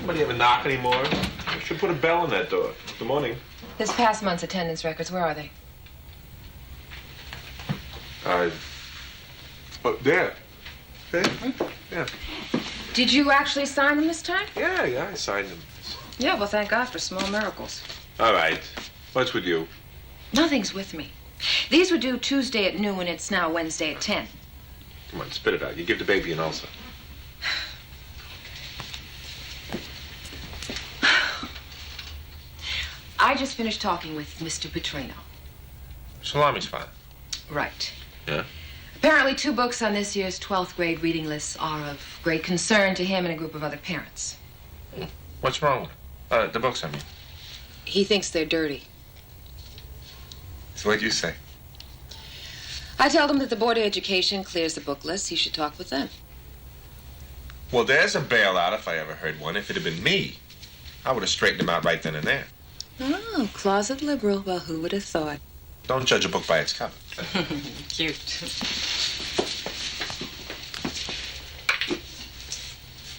Somebody ever knock anymore? You should put a bell on that door. Good morning. This past month's attendance records, where are they? Oh, there. Okay. Yeah. Did you actually sign them this time? Yeah, I signed them. Yeah, well, thank God for small miracles. All right. What's with you? Nothing's with me. These were due Tuesday at noon, and it's now Wednesday at 10. Come on, spit it out. You give the baby an ulcer. I just finished talking with Mr. Petrino. Salami's fine. Right. Yeah? Apparently 2 books on this year's 12th grade reading lists are of great concern to him and a group of other parents. What's wrong with the books, I mean? He thinks they're dirty. So what'd you say? I told him that the Board of Education clears the book list. He should talk with them. Well, there's a bailout if I ever heard one. If it had been me, I would have straightened him out right then and there. Oh, closet liberal. Well, who would have thought? Don't judge a book by its cover. Cute.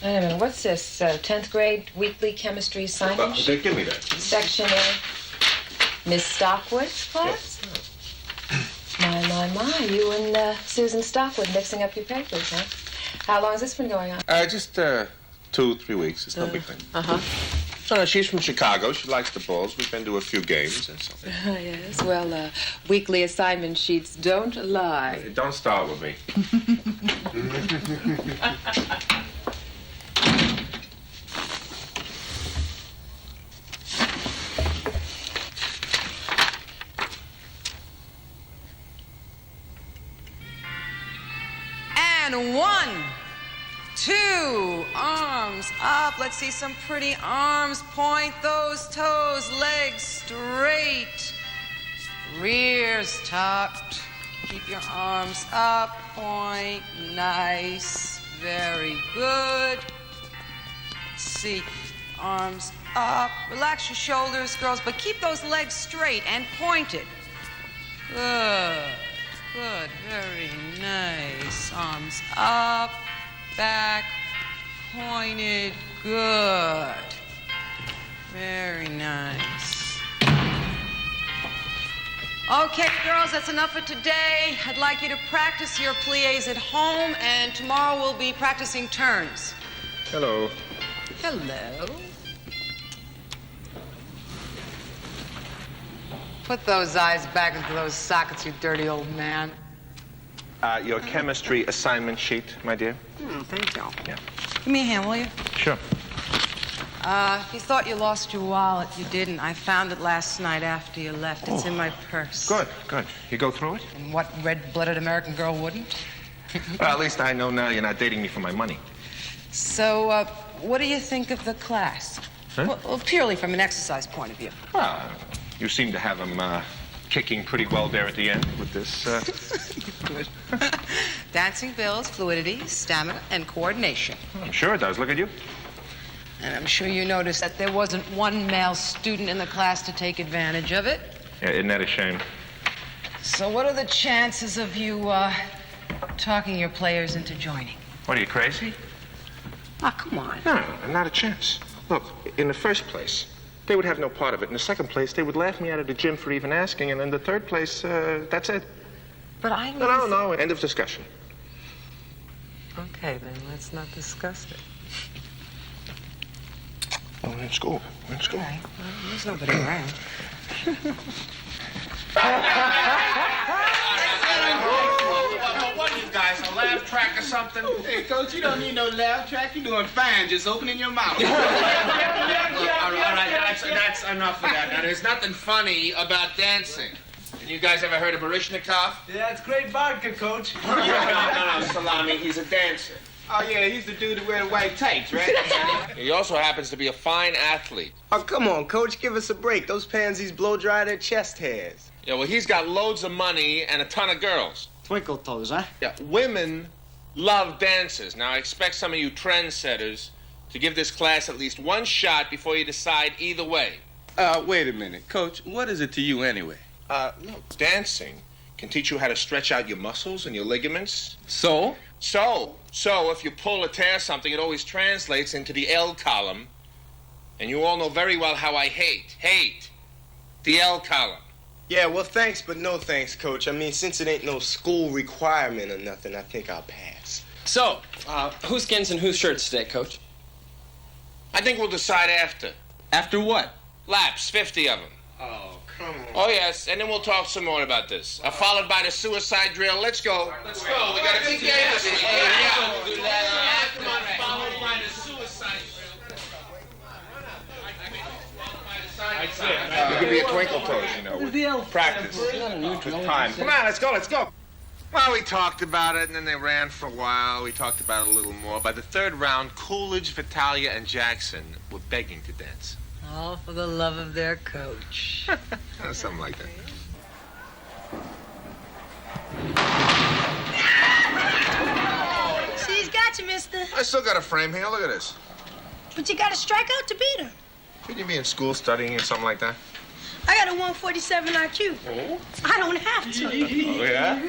Wait a minute, what's this? 10th grade weekly chemistry assignment? Give me that. Section A. Miss Stockwood's class? Yeah. My. You and Susan Stockwood mixing up your papers, huh? How long has this been going on? Just 2-3 weeks. It's no big thing. Uh-huh. She's from Chicago. She likes the Bulls. We've been to a few games and so. Yes, well, weekly assignment sheets don't lie. Don't start with me. And 1, 2, arms up. Let's see some pretty arms. Point those toes, legs straight. Rears tucked. Keep your arms up. Point. Nice. Very good. Let's see. Arms up. Relax your shoulders, girls, but keep those legs straight and pointed. Good. Good. Very nice. Arms up. Back, pointed, good. Very nice. Okay, girls, that's enough for today. I'd like you to practice your pliés at home, and tomorrow we'll be practicing turns. Hello. Hello. Put those eyes back into those sockets, you dirty old man. Your chemistry assignment sheet, my dear. Thank you. Yeah. Give me a hand, will you? Sure. If you thought you lost your wallet, you didn't. I found it last night after you left. It's in my purse. Good. You go through it? And what red-blooded American girl wouldn't? Well, at least I know now you're not dating me for my money. So, what do you think of the class? Huh? Well, purely from an exercise point of view. Well, you seem to have them kicking pretty well there at the end with this. Good. Dancing builds fluidity, stamina, and coordination. I'm sure it does. Look at you. And I'm sure you noticed that there wasn't one male student in the class to take advantage of it. Yeah, isn't that a shame? So what are the chances of you, talking your players into joining? What, are you crazy? Oh, come on. No, not a chance. Look, in the first place, they would have no part of it. In the second place, they would laugh me out of the gym for even asking. And in the third place, that's it. But I... No, end of discussion. Okay, then let's not discuss it. Oh, we're in school. We're in school. All right. Well, there's nobody around. What are you guys, a laugh track or something? Hey, Coach, you don't need no laugh track. You're doing fine just opening your mouth. All right, that's enough of that. Now, there's nothing funny about dancing. And you guys ever heard of Baryshnikov? Yeah, it's great vodka, Coach. No, Salami, he's a dancer. Oh, yeah, he's the dude that wear the white tights, right? He also happens to be a fine athlete. Oh, come on, Coach, give us a break. Those pansies blow dry their chest hairs. Yeah, well, he's got loads of money and a ton of girls. Twinkle toes, huh? Yeah, women love dancers. Now, I expect some of you trendsetters to give this class at least one shot before you decide either way. Wait a minute. Coach, what is it to you anyway? Look, dancing can teach you how to stretch out your muscles and your ligaments. So? So if you pull or tear something, it always translates into the L column And you all know very well how I hate the L column. Yeah, well, thanks, but no thanks, Coach. I mean, since it ain't no school requirement or nothing, I think I'll pass. So, whose skins and whose shirts today, Coach? I think we'll decide after. After what? Laps, 50 of them. Oh, come on. Oh, yes, and then we'll talk some more about this. Followed by the suicide drill. Let's go. Let's go. We got a big game this week. Come on, followed by the suicide drill. It could be a twinkle toes, you know, with practice, with time. Come on, let's go, let's go. Well, we talked about it, and then they ran for a while. We talked about it a little more. By the third round, Coolidge, Vitalia, and Jackson were begging to dance. All for the love of their coach. Something like that. See, he's got you, mister. I still got a frame here. Look at this. But you got to strike out to beat him. Shouldn't you be in school studying or something like that? I got a 147 IQ. Oh? I don't have to. Oh, yeah?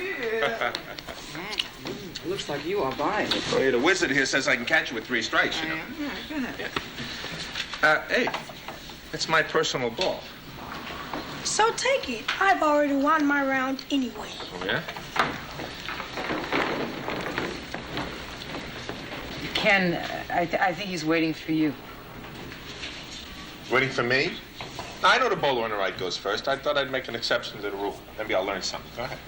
Looks like you are buying it. Oh, yeah, the wizard here says I can catch you with 3 strikes, you know. Go ahead. Hey, it's my personal ball. So take it. I've already won my round anyway. Oh, yeah? Ken, I think he's waiting for you. Waiting for me? I know the bowler on the right goes first. I thought I'd make an exception to the rule. Maybe I'll learn something. Go ahead.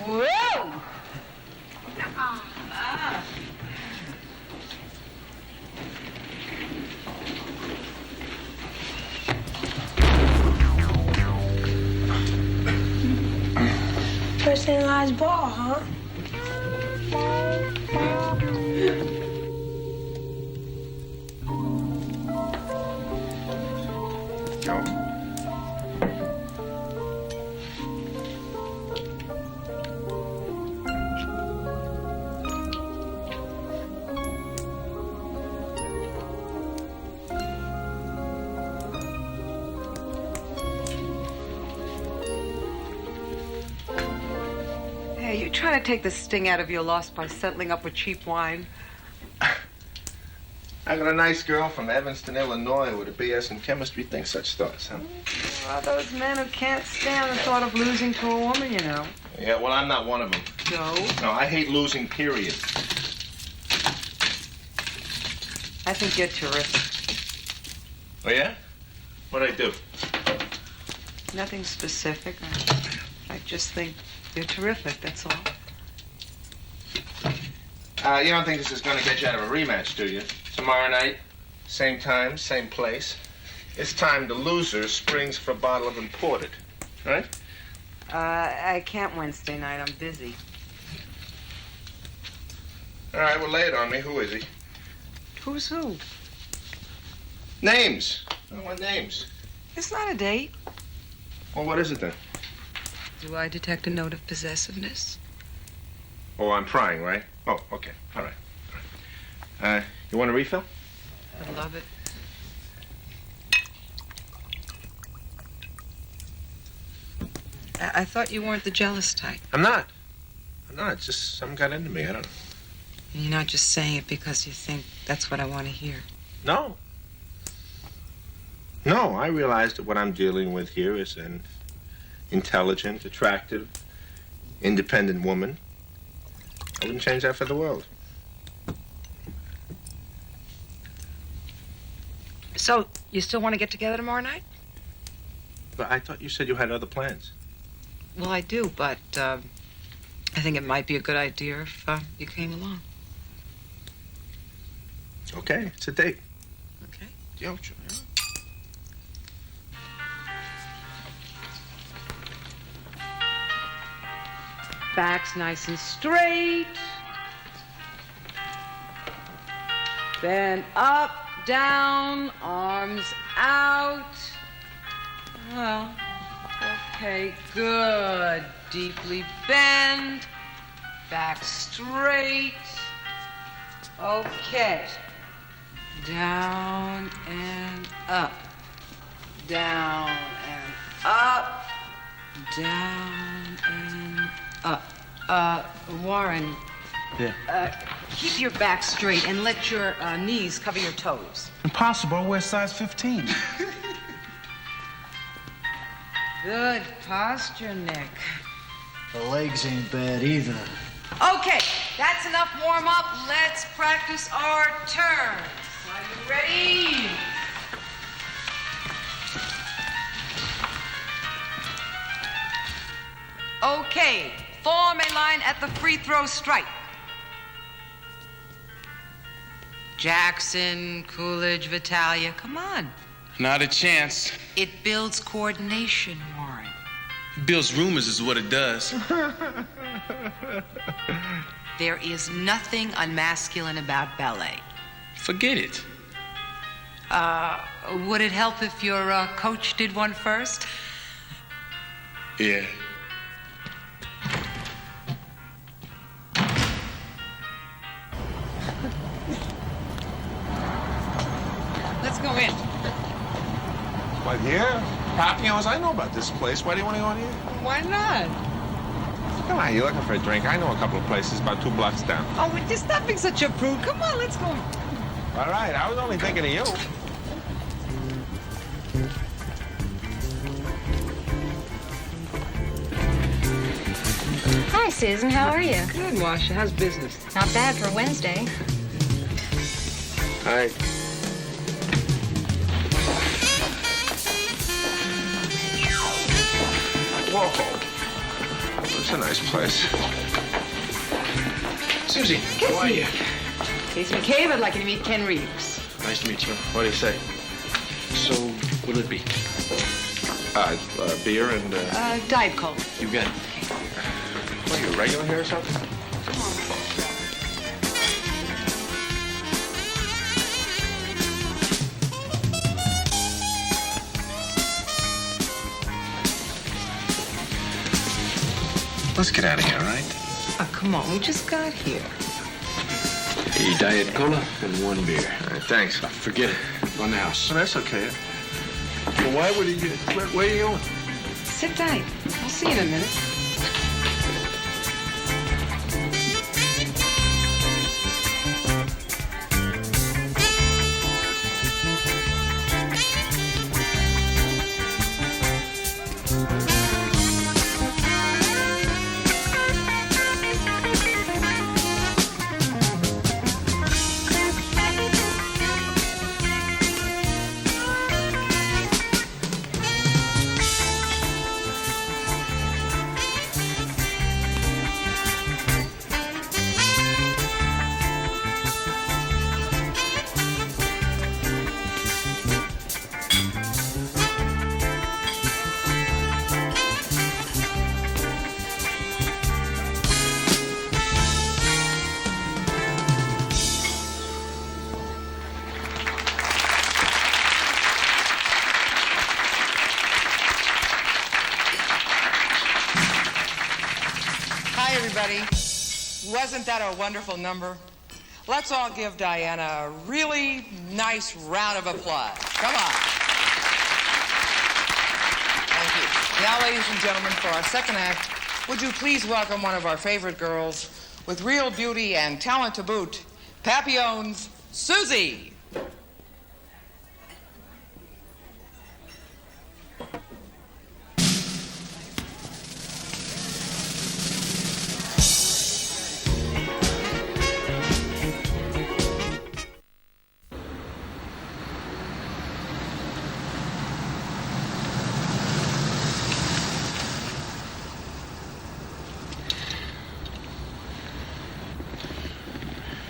Whoa! First in line's ball, huh? No. Hey, you trying to take the sting out of your loss by settling up with cheap wine? I got a nice girl from Evanston, Illinois, with a BS in chemistry. Think such thoughts, huh? Well, those men who can't stand the thought of losing to a woman, you know. Yeah, well, I'm not one of them. No? No, I hate losing, period. I think you're terrific. Oh, yeah? What'd I do? Nothing specific. I just think you're terrific, that's all. You don't think this is going to get you out of a rematch, do you? Tomorrow night, same time, same place. It's time the loser springs for a bottle of imported, right? I can't Wednesday night. I'm busy. All right, well, lay it on me. Who is he? Who's who? Names. I want names. It's not a date. Well, what is it then? Do I detect a note of possessiveness? Oh, I'm prying, right? Oh, okay. All right. All right. You want a refill? I love it. I thought you weren't the jealous type. I'm not. It's just something got into me. I don't know. And you're not just saying it because you think that's what I want to hear. No. No, I realize that what I'm dealing with here is an intelligent, attractive, independent woman. I wouldn't change that for the world. So, you still want to get together tomorrow night? But I thought you said you had other plans. Well, I do, but I think it might be a good idea if you came along. Okay, it's a date. Okay. Yo, sure. Back's nice and straight. Then up, down, arms out. Well, okay, good. Deeply bend. Back straight. Okay. Down and up. Down and up. Down and up. Warren. Yeah. Keep your back straight and let your knees cover your toes. Impossible. I wear size 15. Good posture, Nick. The legs ain't bad either. Okay, that's enough warm up. Let's practice our turns. Are you ready? Okay, form a line at the free throw stripe. Jackson, Coolidge, Vitalia, come on. Not a chance. It builds coordination, Warren. Bill's rumors is what it does. There is nothing unmasculine about ballet. Forget it. Would it help if your coach did one first? Yeah. Let's go in. What, here? Papillons? I know about this place. Why do you want to go in here? Why not? Come on, you're looking for a drink. I know a couple of places about 2 blocks down. Oh, well, just stop being such a prude. Come on, let's go. All right, I was only thinking of you. Hi, Susan. How are you? Good, Marcia. How's business? Not bad for Wednesday. Hi. Whoa. It's a nice place. Susie, how are you? Case McCabe, I'd like you to meet Ken Reeves. Nice to meet you. What do you say? So, what'll it be? Beer and, Diet Coke. You got it. What, are you a regular here or something? Come on. Let's get out of here, all right? Oh, come on. We just got here. A Diet Cola and 1 beer. All right, thanks. Forget it. Go in the house. Well, that's okay. Well, why would he... Where are you going? Sit tight. I'll see you in a minute. Hi, everybody. Wasn't that a wonderful number? Let's all give Diana a really nice round of applause. Come on. Thank you. Now, ladies and gentlemen, for our second act, would you please welcome one of our favorite girls with real beauty and talent to boot, Papillon's Susie.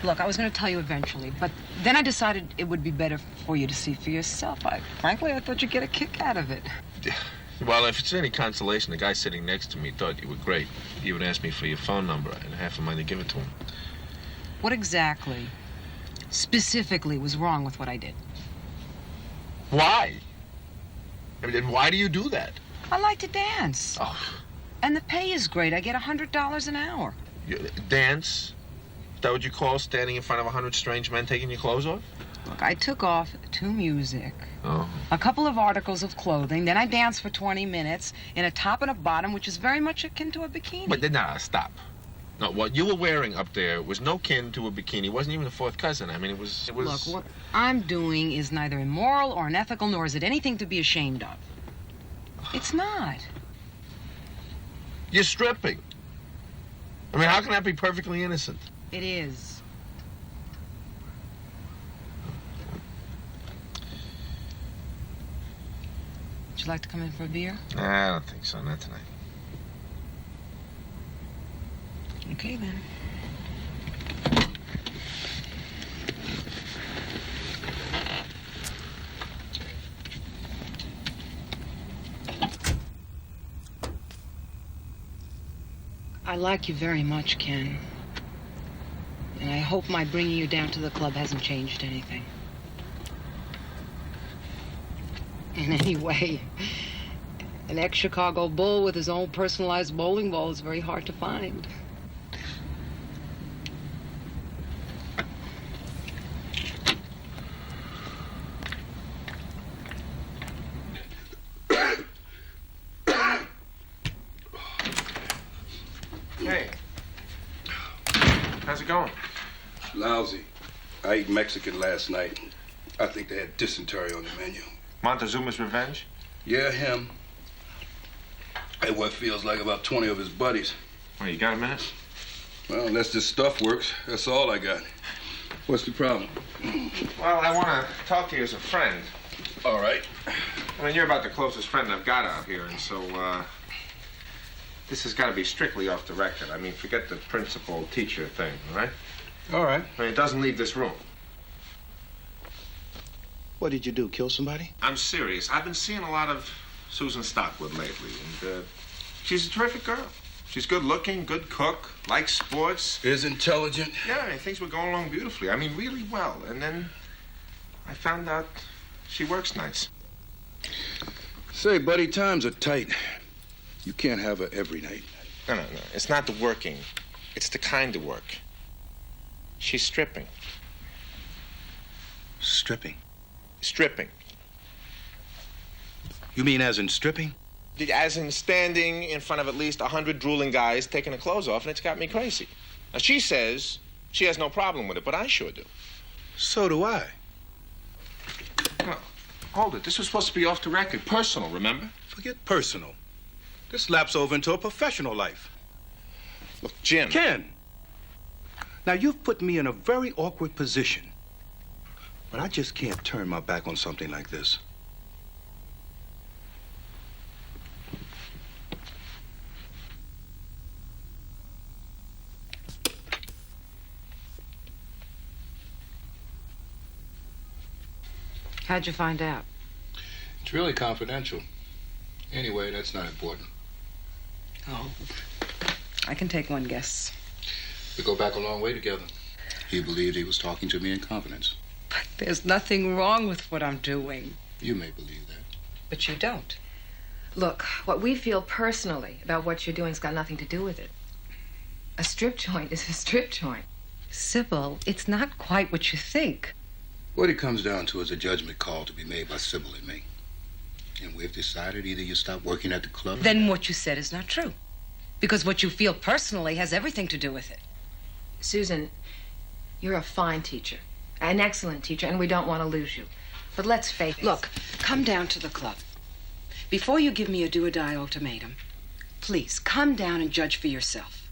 Look, I was going to tell you eventually, but then I decided it would be better for you to see for yourself. Frankly, I thought you'd get a kick out of it. Well, if it's any consolation, the guy sitting next to me thought you were great. He would ask me for your phone number and half a mind to give it to him. What exactly, specifically, was wrong with what I did? Why? I mean, why do you do that? I like to dance. Oh. And the pay is great. I get $100 an hour. Dance? Is that what you call standing in front of 100 strange men taking your clothes off? Look, I took off to music, Oh. a couple of articles of clothing, then I danced for 20 minutes in a top and a bottom, which is very much akin to a bikini. But no, stop. No, what you were wearing up there was no kin to a bikini. It wasn't even a fourth cousin. I mean, it was... Look, what I'm doing is neither immoral or unethical, nor is it anything to be ashamed of. It's not. You're stripping. I mean, how can that be perfectly innocent? It is. Would you like to come in for a beer? Nah, I don't think so. Not tonight. Okay, then. I like you very much, Ken. And I hope my bringing you down to the club hasn't changed anything. And anyway, an ex-Chicago Bull with his own personalized bowling ball is very hard to find. Hey. How's it going? Lousy. I ate Mexican last night. I think they had dysentery on the menu. Montezuma's Revenge? Yeah, him. And what feels like about 20 of his buddies. Well, you got a minute? Well, unless this stuff works, that's all I got. What's the problem? Well, I want to talk to you as a friend. All right. I mean, you're about the closest friend I've got out here, and so, this has got to be strictly off the record. I mean, forget the principal-teacher thing, all right? All right. I mean, it doesn't leave this room. What did you do, kill somebody? I'm serious. I've been seeing a lot of Susan Stockwood lately, and she's a terrific girl. She's good-looking, good cook, likes sports. Is intelligent. Yeah, I mean, things were going along beautifully. I mean, really well. And then I found out she works nights. Say, buddy, times are tight. You can't have her every night. No. It's not the working. It's the kind of work. She's stripping. Stripping? Stripping. You mean as in stripping? As in standing in front of at least 100 drooling guys taking their clothes off, and it's got me crazy. Now, she says she has no problem with it, but I sure do. So do I. Well, hold it. This was supposed to be off the record. Personal, remember? Forget personal. This laps over into a professional life. Look, Jim. Ken! Now, you've put me in a very awkward position. But I just can't turn my back on something like this. How'd you find out? It's really confidential. Anyway, that's not important. Oh, I can take one guess. We go back a long way together. He believed he was talking to me in confidence. But there's nothing wrong with what I'm doing. You may believe that. But you don't. Look, what we feel personally about what you're doing's got nothing to do with it. A strip joint is a strip joint. Sybil, it's not quite what you think. What it comes down to is a judgment call to be made by Sybil and me. And we've decided either you stop working at the club... Then what you said is not true. Because what you feel personally has everything to do with it. Susan, you're a fine teacher. An excellent teacher, and we don't want to lose you. But let's face it. Look, come down to the club. Before you give me a do-or-die ultimatum, please, come down and judge for yourself.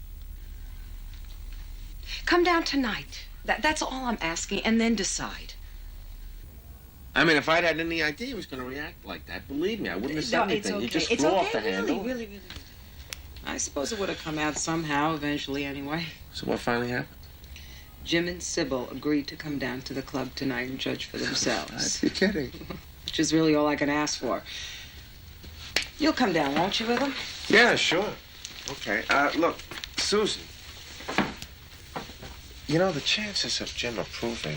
Come down tonight. That's all I'm asking, and then decide. I mean, if I'd had any idea he was going to react like that, believe me, I wouldn't have said anything. Okay. He just flew off the handle. Really. I suppose it would have come out somehow, eventually, anyway. So what finally happened? Jim and Sybil agreed to come down to the club tonight and judge for themselves. You're kidding. Which is really all I can ask for. You'll come down, won't you, with them? Yeah, sure. Okay. Look, Susan. You know, the chances of Jim approving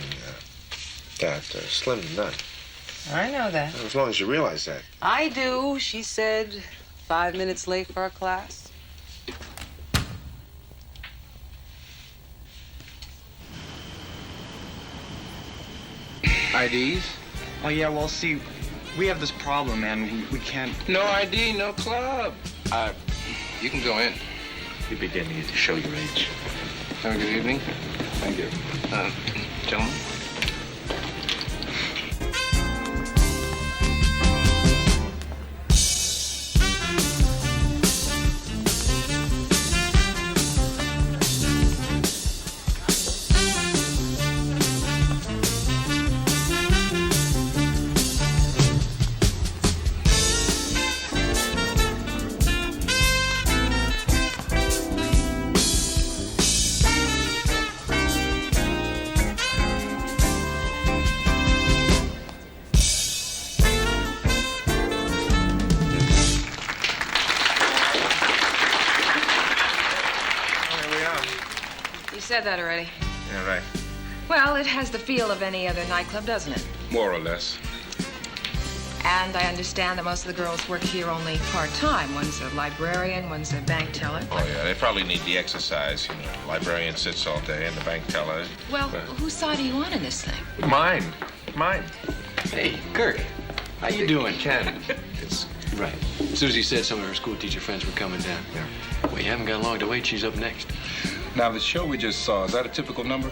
that are slim to none. I know that. As long as you realize that. I do. She said 5 minutes late for a class. IDs? Oh, yeah, well, see, we have this problem, man. We can't... No ID, no club. You can go in. You're beginning to show your age. Have a good evening. Thank you. Gentlemen. Said that already. Yeah, right. Well, it has the feel of any other nightclub, doesn't it? More or less. And I understand that most of the girls work here only part-time. One's a librarian, one's a bank teller. Oh, yeah, they probably need the exercise. You know, librarian sits all day and the bank teller. Well, whose side are you on in this thing? Mine. Hey, Kirk. How you doing? Ken. It's right. Susie said some of her school teacher friends were coming down. Yeah. Well, you haven't got long to wait. She's up next. Now, the show we just saw, is that a typical number?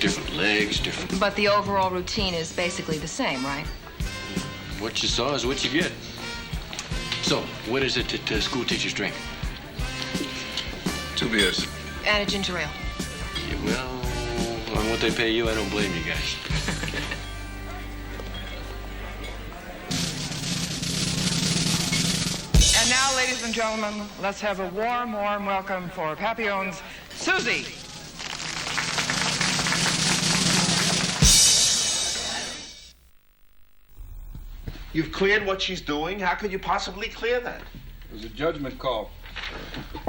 Different legs, different... But the overall routine is basically the same, right? What you saw is what you get. So, what is it that school teachers drink? 2 beers. And a ginger ale. Yeah, well, on what they pay you, I don't blame you guys. And now, ladies and gentlemen, let's have a warm, warm welcome for Papillon's Susie. You've cleared what she's doing? How could you possibly clear that? It was a judgment call.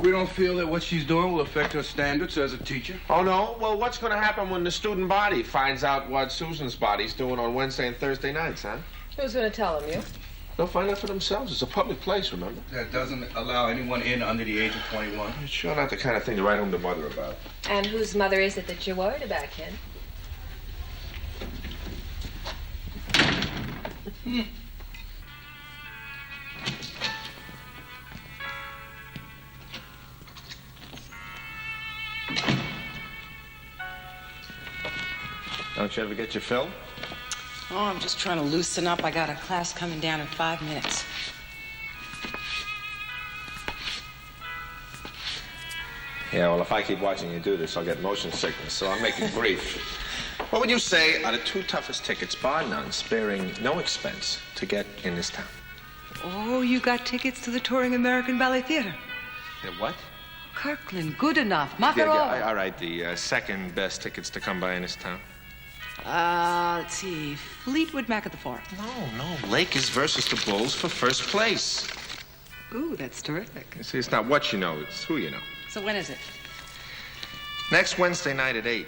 We don't feel that what she's doing will affect her standards as a teacher. Oh, no? Well, what's going to happen when the student body finds out what Susan's body's doing on Wednesday and Thursday nights, huh? Who's going to tell them, you? They'll find out for themselves. It's a public place, remember? That doesn't allow anyone in under the age of 21. It's sure not the kind of thing to write home to mother about. And whose mother is it that you're worried about, kid? Don't you ever get your fill? Oh, I'm just trying to loosen up. I got a class coming down in 5 minutes. Yeah, well, if I keep watching you do this, I'll get motion sickness, so I'll make it brief. What would you say are the 2 toughest tickets, bar none, sparing no expense, to get in this town? Oh, you got tickets to the touring American Ballet Theater. The what? Kirkland, good enough. Makarov. All right, the second best tickets to come by in this town. Let's see. Fleetwood Mac at the Forum. No. Lakers versus the Bulls for first place. Ooh, that's terrific. You see, it's not what you know, it's who you know. So when is it? Next Wednesday night at 8.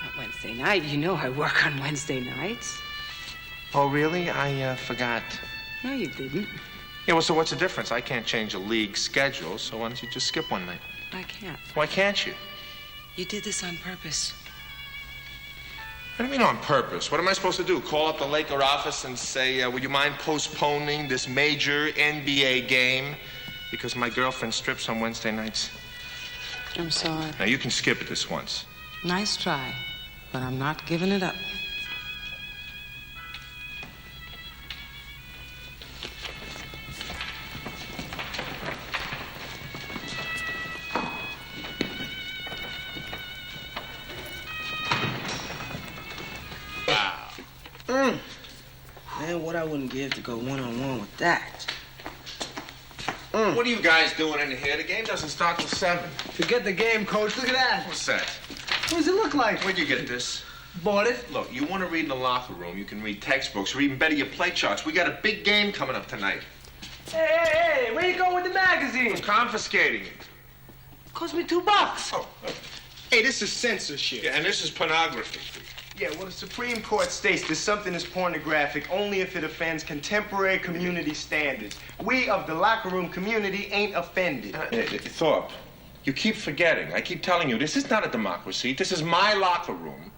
Not Wednesday night. You know I work on Wednesday nights. Oh, really? I forgot. No, you didn't. Yeah, well, so what's the difference? I can't change a league schedule, so why don't you just skip one night? I can't. Why can't you? You did this on purpose. What do you mean on purpose? What am I supposed to do? Call up the Laker office and say, would you mind postponing this major NBA game because my girlfriend strips on Wednesday nights? I'm sorry. Now, you can skip it this once. Nice try, but I'm not giving it up. Man, what I wouldn't give to go one-on-one with that. What are you guys doing in here? The game doesn't start till 7. Forget the game, Coach. Look at that. What's that? What does it look like? Where'd you get this? Bought it. Look, you want to read in the locker room, you can read textbooks, or even better, your play charts. We got a big game coming up tonight. Hey, where you going with the magazine? I'm confiscating it. Cost me $2. Oh. Hey, this is censorship. Yeah, and this is pornography. Yeah, well, the Supreme Court states that something is pornographic only if it offends contemporary community standards. We of the locker room community ain't offended. Thorpe, you keep forgetting. I keep telling you, this is not a democracy. This is my locker room.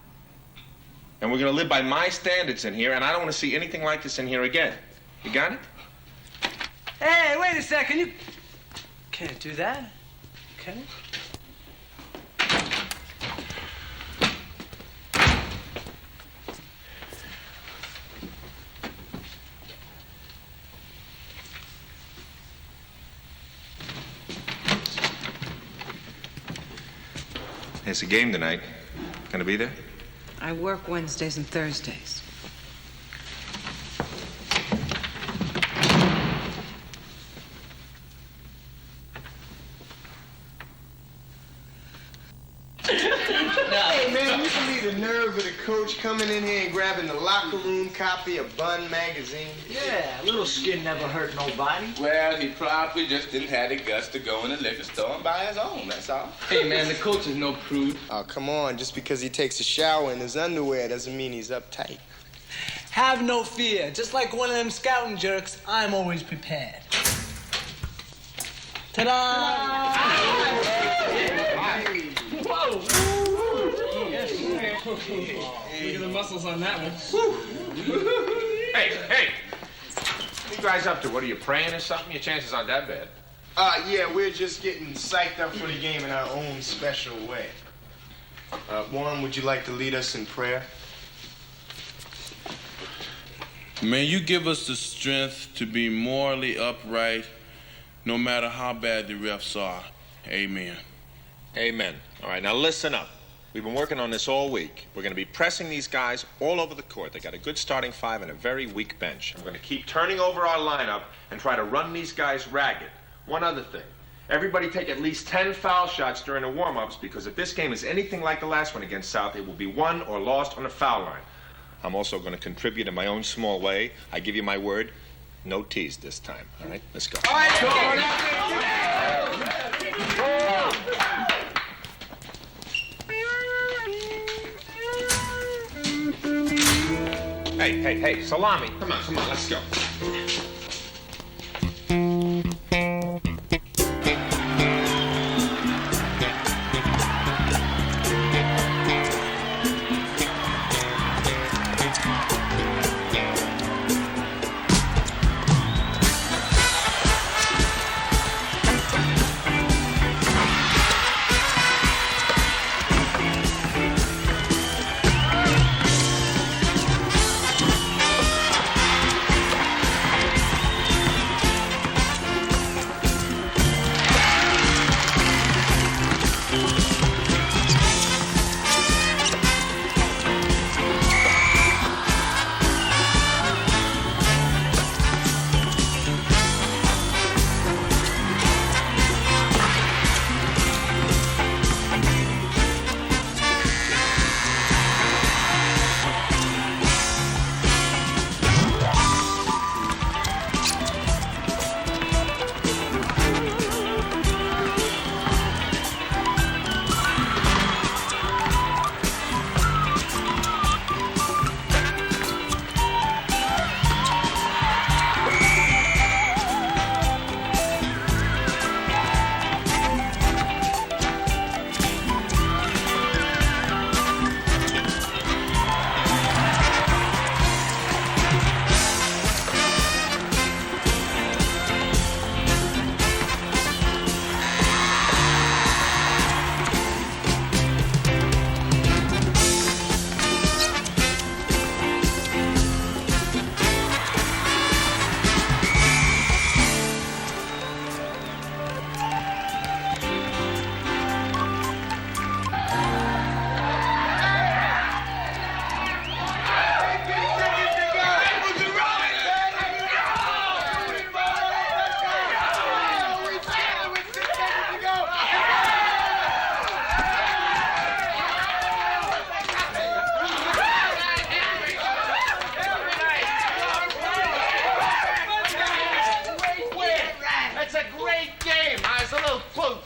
And we're going to live by my standards in here, and I don't want to see anything like this in here again. You got it? Hey, wait a second. Can't do that. Okay. It's a game tonight. Gonna be there? I work Wednesdays and Thursdays. Hey, man, you believe the nerve of the coach coming in here and grabbing the locker room copy of Bun magazine? Yeah, a little skin never hurt nobody. Well, he probably just didn't have the guts to go in the liquor store and buy his own, that's all. Hey, man, the coach is no prude. Oh, come on. Just because he takes a shower in his underwear doesn't mean he's uptight. Have no fear. Just like one of them scouting jerks, I'm always prepared. Ta-da! Whoa! Look at the muscles on that one. Hey! What you guys up to? What are you, praying or something? Your chances aren't that bad. Yeah, we're just getting psyched up for the game in our own special way. Warren, would you like to lead us in prayer? May you give us the strength to be morally upright, no matter how bad the refs are. Amen. Amen. All right, now listen up. We've been working on this all week. We're going to be pressing these guys all over the court. They got a good starting five and a very weak bench. We're going to keep turning over our lineup and try to run these guys ragged. One other thing. Everybody take at least 10 foul shots during the warm-ups, because if this game is anything like the last one against South, it will be won or lost on the foul line. I'm also going to contribute in my own small way. I give you my word, no tease this time. All right, let's go. All right, Hey, salami. Come on, let's go.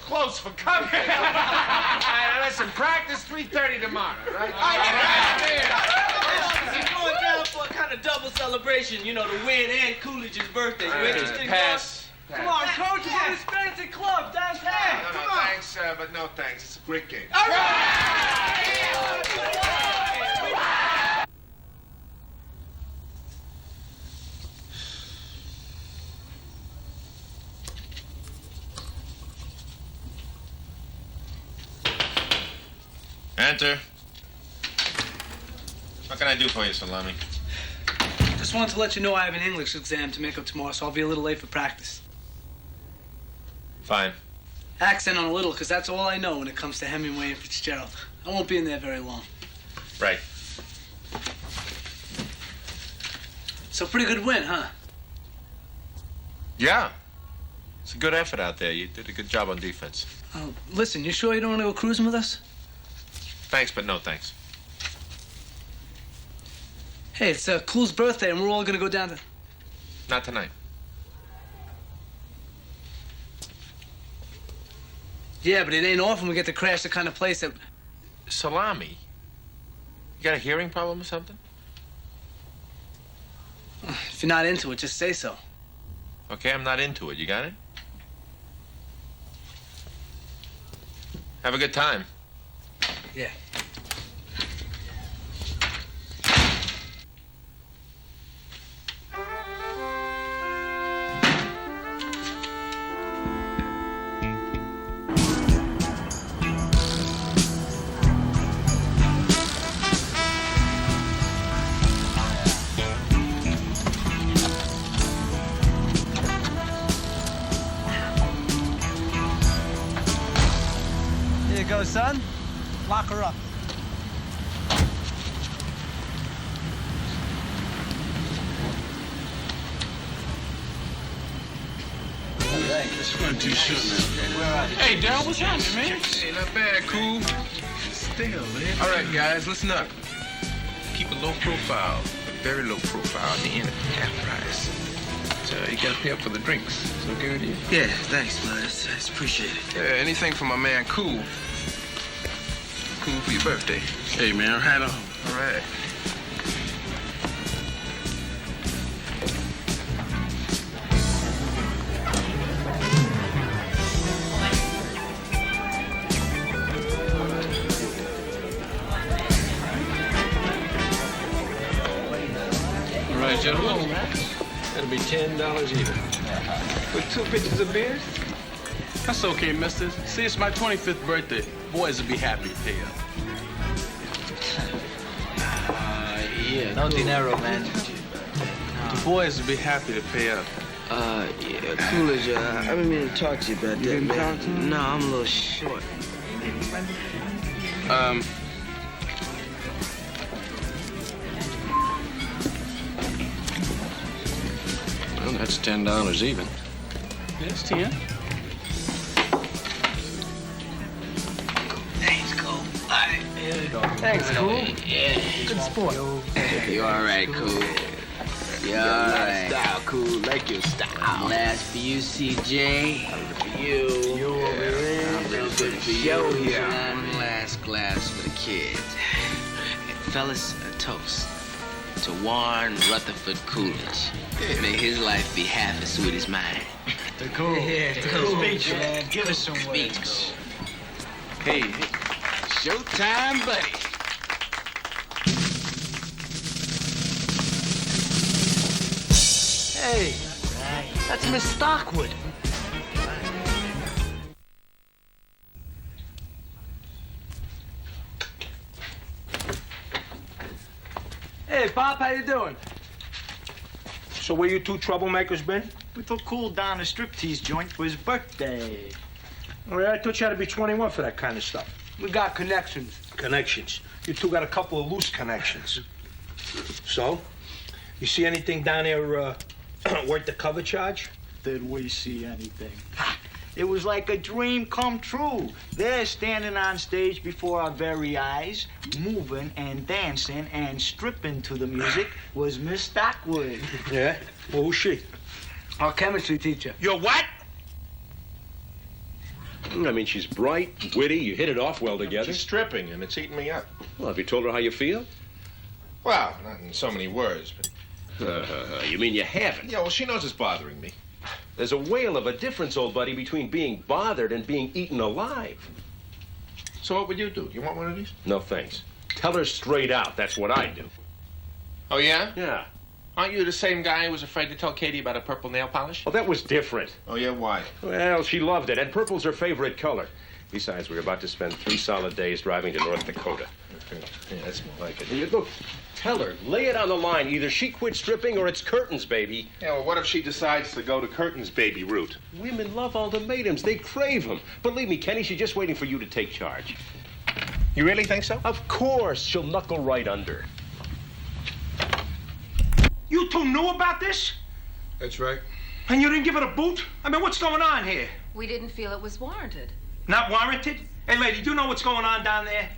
Close for coming. All right, listen, practice 3:30 tomorrow, right? He's going down for a kind of double celebration, you know, the win and Coolidge's birthday. You interested? Pass. Come on, coach, it's in this fancy club downtown. No, thanks, but no thanks. It's a great game. All right! Enter. What can I do for you, Salami? Just wanted to let you know I have an English exam to make up tomorrow, so I'll be a little late for practice. Fine. Accent on a little, because that's all I know when it comes to Hemingway and Fitzgerald. I won't be in there very long. Right. So pretty good win, huh? Yeah. It's a good effort out there. You did a good job on defense. Listen, you sure you don't want to go cruising with us? Thanks, but no thanks. Hey, it's Cool's birthday, and we're all going to go down to... Not tonight. Yeah, but it ain't often we get to crash the kind of place that... Salami? You got a hearing problem or something? If you're not into it, just say so. Okay, I'm not into it. You got it? Have a good time. Yeah. Here you go, son. Lock her up. This run too short, man. Hey, Daryl, what's happening, man? Hey, not bad, cool. Still, man. All right, guys, listen up. Keep a low profile, a very low profile at the end of the half price. So you gotta pay up for the drinks. So good with you? Yeah, thanks, man. It's appreciated. Yeah, anything for my man, Cool. Cool for your birthday. Hey, man, right on. All right. All right, gentlemen. That'll be $10 even. With 2 pitchers of beer? That's okay, mister. See, it's my 25th birthday. Boys will be happy to pay up. Yeah, no dinero, man. The boys will be happy to pay up. Yeah, Coolidge, I've been meaning to talk to you about that, didn't man. talk to me? No, I'm a little short. Well, that's $10 even. That's 10. Thanks, Cool. All right, here we go. Thanks, Cool. Yeah. Good sport. You all right, Cool? You all right? Style, Cool. Like your style. Last for you, CJ. For you. You over there. Real good for you. Here. One last glass for the kids. Fellas, a toast to Warren Rutherford Coolidge. May his life be half as sweet as mine. The Cool. Yeah, the Good Cool. speech, man. Give us some words. Hey, showtime, buddy. Hey, that's Miss Stockwood. Hey, Pop, how you doing? So where you two troublemakers been? We took Cool down a striptease joint for his birthday. Oh, yeah, I thought you had to be 21 for that kind of stuff. We got connections. Connections. You two got a couple of loose connections. So, you see anything down there worth the cover charge? Did we see anything? Ha! It was like a dream come true. There, standing on stage before our very eyes, moving and dancing and stripping to the music, was Miss Stockwood. Yeah? Well, who's she? Our chemistry teacher. Your what? I mean, she's bright, witty, you hit it off well together. She's stripping, and it's eating me up. Well, have you told her how you feel? Well, not in so many words, but... You mean you haven't? Yeah, well, she knows it's bothering me. There's a whale of a difference, old buddy, between being bothered and being eaten alive. So what would you do? You want one of these? No, thanks. Tell her straight out. That's what I do. Oh, yeah? Yeah. Aren't you the same guy who was afraid to tell Katie about a purple nail polish? Well, that was different. Oh, yeah? Why? Well, she loved it, and purple's her favorite color. Besides, we're about to spend 3 solid days driving to North Dakota. Yeah, that's more like it. Hey, look, tell her, lay it on the line. Either she quits stripping or it's curtains, baby. Yeah, well, what if she decides to go to curtains, baby route? Women love ultimatums. They crave them. Believe me, Kenny, she's just waiting for you to take charge. You really think so? Of course. She'll knuckle right under. You two knew about this? That's right. And you didn't give it a boot? I mean, what's going on here? We didn't feel it was warranted. Not warranted? Hey, lady, do you know what's going on down there?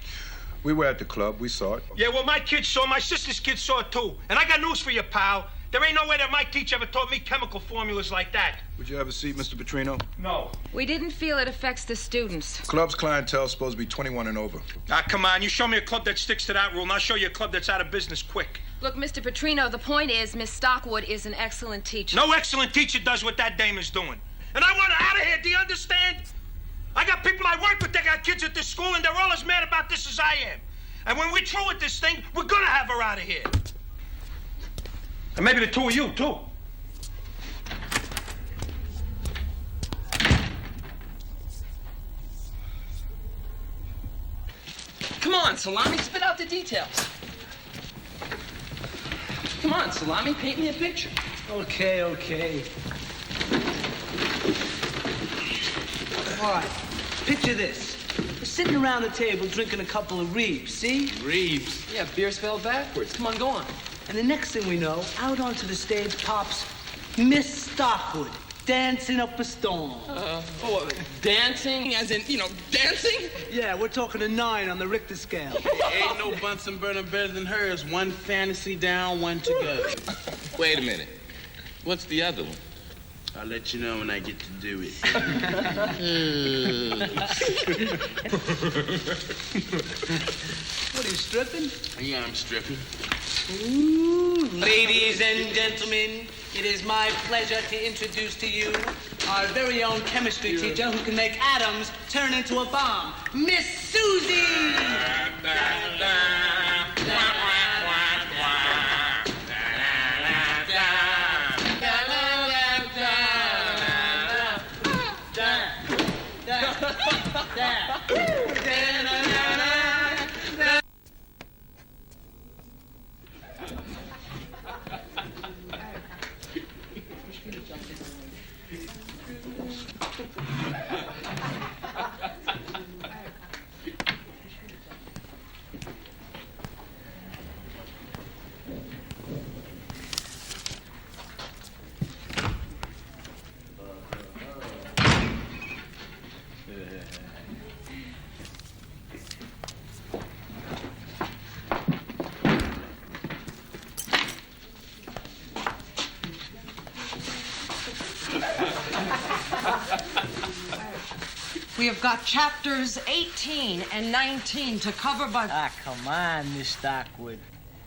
We were at the club. We saw it. Yeah, well, my kids saw it. My sister's kids saw it, too. And I got news for you, pal. There ain't no way that my teacher ever taught me chemical formulas like that. Would you have a seat, Mr. Petrino? No. We didn't feel it affects the students. Club's clientele is supposed to be 21 and over. Ah, come on. You show me a club that sticks to that rule, and I'll show you a club that's out of business quick. Look, Mr. Petrino, the point is Miss Stockwood is an excellent teacher. No excellent teacher does what that dame is doing. And I want her out of here, do you understand? I got people I work with that got kids at this school, and they're all as mad about this as I am. And when we're through with this thing, we're gonna have her out of here. And maybe the two of you, too. Come on, Salami, spit out the details. Come on, Salami, paint me a picture. Okay. All right, picture this. We're sitting around the table drinking a couple of Reeves, see? Reeves? Yeah, beer spelled backwards. Come on, go on. And the next thing we know, out onto the stage pops Miss Stockwood, dancing up a storm. Dancing? As in, dancing? Yeah, we're talking a 9 on the Richter scale. Ain't no Bunsen burner better than hers. 1 fantasy down, 1 to go. Wait a minute. What's the other one? I'll let you know when I get to do it. What, are you stripping? Yeah, I'm stripping. Ooh. Ladies and gentlemen, it is my pleasure to introduce to you our very own chemistry teacher who can make atoms turn into a bomb, Miss Susie! We have got chapters 18 and 19 to cover by... Ah, come on, Miss Stockwood.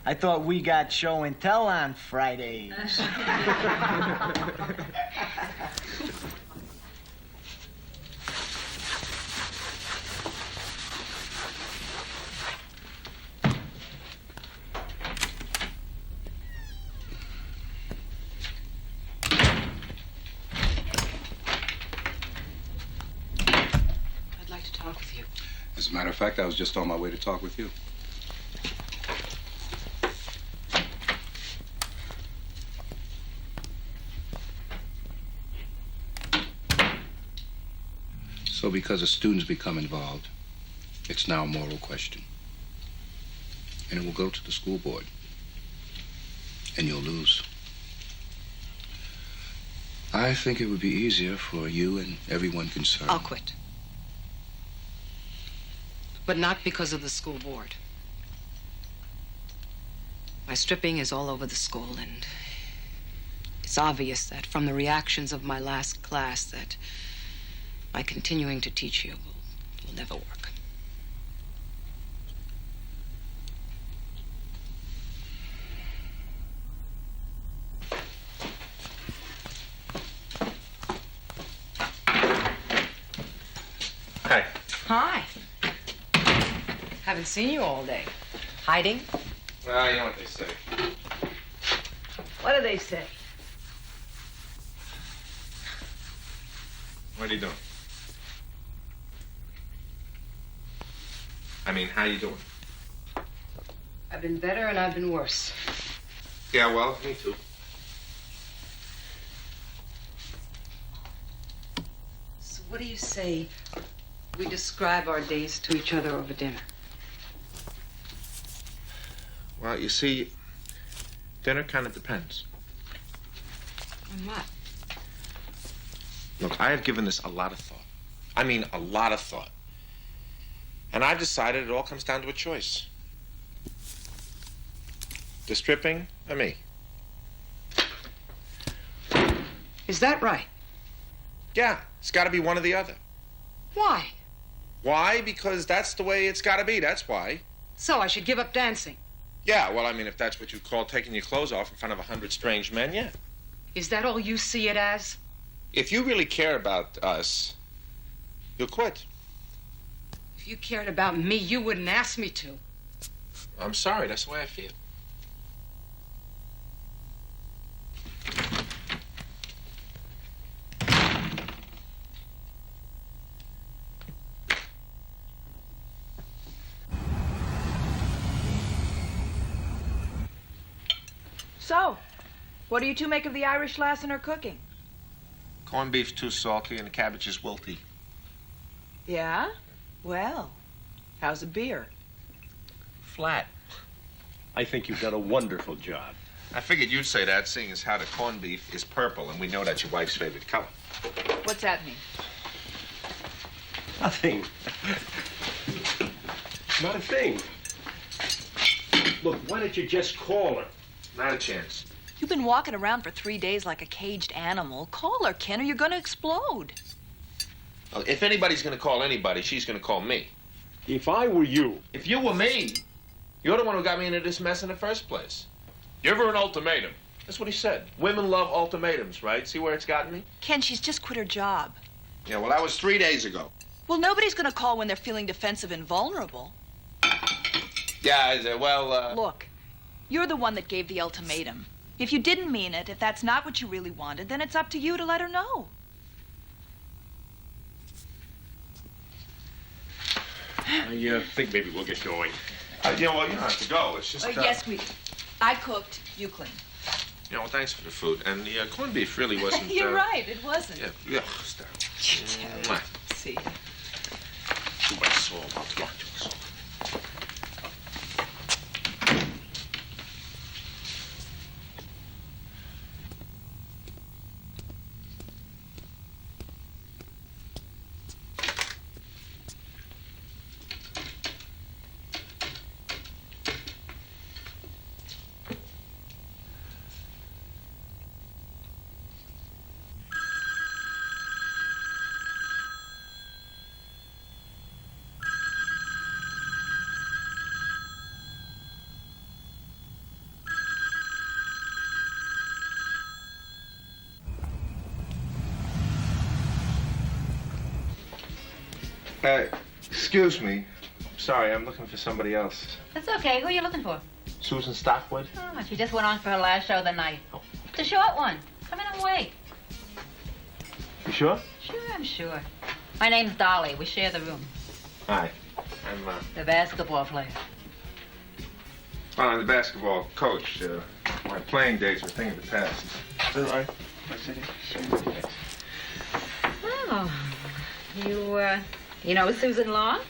I thought we got show and tell on Fridays. As a matter of fact, I was just on my way to talk with you. So because the students become involved, it's now a moral question. And it will go to the school board. And you'll lose. I think it would be easier for you and everyone concerned. I'll quit. But not because of the school board. My stripping is all over the school, and it's obvious that from the reactions of my last class that my continuing to teach you will never work. Hi. Hi. Haven't seen you all day. Hiding? Well, you know what they say. What do they say? What are you doing? I mean, how you doing? I've been better and I've been worse. Yeah, well, me too. So what do you say we describe our days to each other over dinner? Well, you see, dinner kind of depends. On what? Look, I have given this a lot of thought. I mean, a lot of thought. And I've decided it all comes down to a choice. The stripping or me? Is that right? Yeah, it's got to be one or the other. Why? Why? Because that's the way it's got to be, that's why. So I should give up dancing. Yeah, well, I mean, if that's what you call taking your clothes off in front of 100 strange men, yeah. Is that all you see it as? If you really care about us, you'll quit. If you cared about me, you wouldn't ask me to. I'm sorry, that's the way I feel. So, what do you two make of the Irish lass and her cooking? Corned beef's too salty and the cabbage is wilty. Yeah? Well, how's a beer? Flat. I think you've done a wonderful job. I figured you'd say that, seeing as how the corned beef is purple, and we know that's your wife's favorite color. What's that mean? Nothing. Not a thing. Look, why don't you just call her? Not a chance. You've been walking around for 3 days like a caged animal. Call her, Ken, or you're gonna explode. Well, if anybody's gonna call anybody, she's gonna call me. If I were you... If you were me, you're the one who got me into this mess in the first place. Give her an ultimatum. That's what he said. Women love ultimatums, right? See where it's gotten me? Ken, she's just quit her job. Yeah, well, that was 3 days ago. Well, nobody's gonna call when they're feeling defensive and vulnerable. Yeah, well, Look, you're the one that gave the ultimatum. If you didn't mean it, if that's not what you really wanted, then it's up to you to let her know. I think maybe we'll get going. Yeah, well, you don't have to go. It's just... Yes, sweetie. I cooked, you clean. Yeah, well, thanks for the food. And the corned beef really wasn't... You're right, it wasn't. Yeah, it's terrible. See. Too much salt. Come on, too much salt. Excuse me. Sorry, I'm looking for somebody else. That's okay. Who are you looking for? Susan Stockwood? Oh, she just went on for her last show of the night. It's a short one. Come in and wait. You sure? Sure, I'm sure. My name's Dolly. We share the room. Hi. I'm, The basketball player. well, I'm the basketball coach. My playing days are a thing of the past. Is that right? Sure. Oh, you know Susan Long?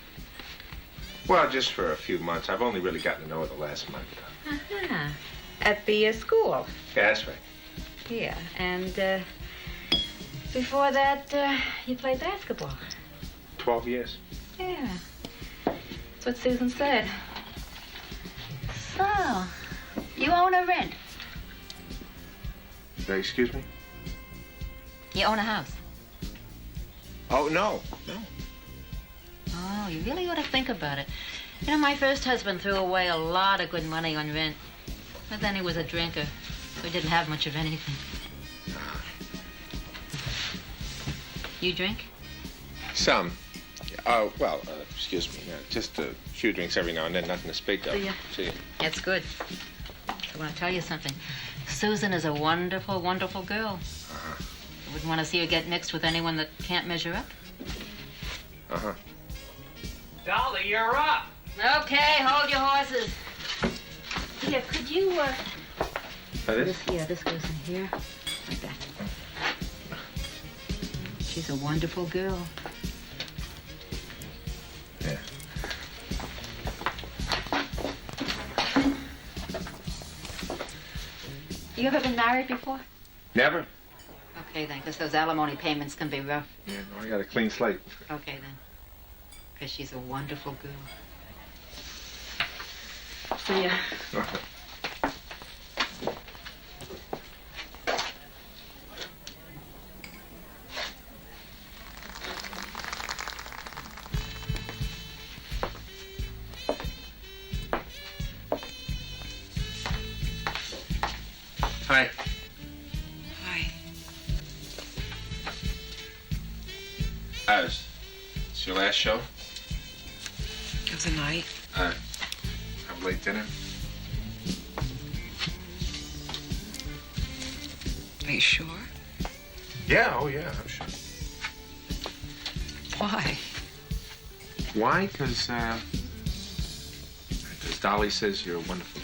Well, just for a few months. I've only really gotten to know her the last month. Uh-huh. At the school. Yeah, that's right. Yeah, and before that, you played basketball. 12 years. Yeah, that's what Susan said. So, you own or rent? Excuse me? You own a house? Oh, no. Oh, you really ought to think about it. You know, my first husband threw away a lot of good money on rent. But then he was a drinker, so he didn't have much of anything. You drink? Some. Oh, well, excuse me. Just a few drinks every now and then, nothing to speak of. See ya. See ya. That's good. I want to tell you something. Susan is a wonderful, wonderful girl. I wouldn't want to see her get mixed with anyone that can't measure up. Uh-huh. Dolly, you're up. Okay, hold your horses. Here, could you, This? This goes in here. Like that. She's a wonderful girl. Yeah. You ever been married before? Never? Okay, then, because those alimony payments can be rough. Yeah, no, I got a clean slate. Okay, then. Because she's a wonderful girl. See ya. Hi. Hi. It's your last show? Of the night. Have late dinner? Are you sure? Yeah, oh yeah, I'm sure. Why? Why? Because Dolly says you're a wonderful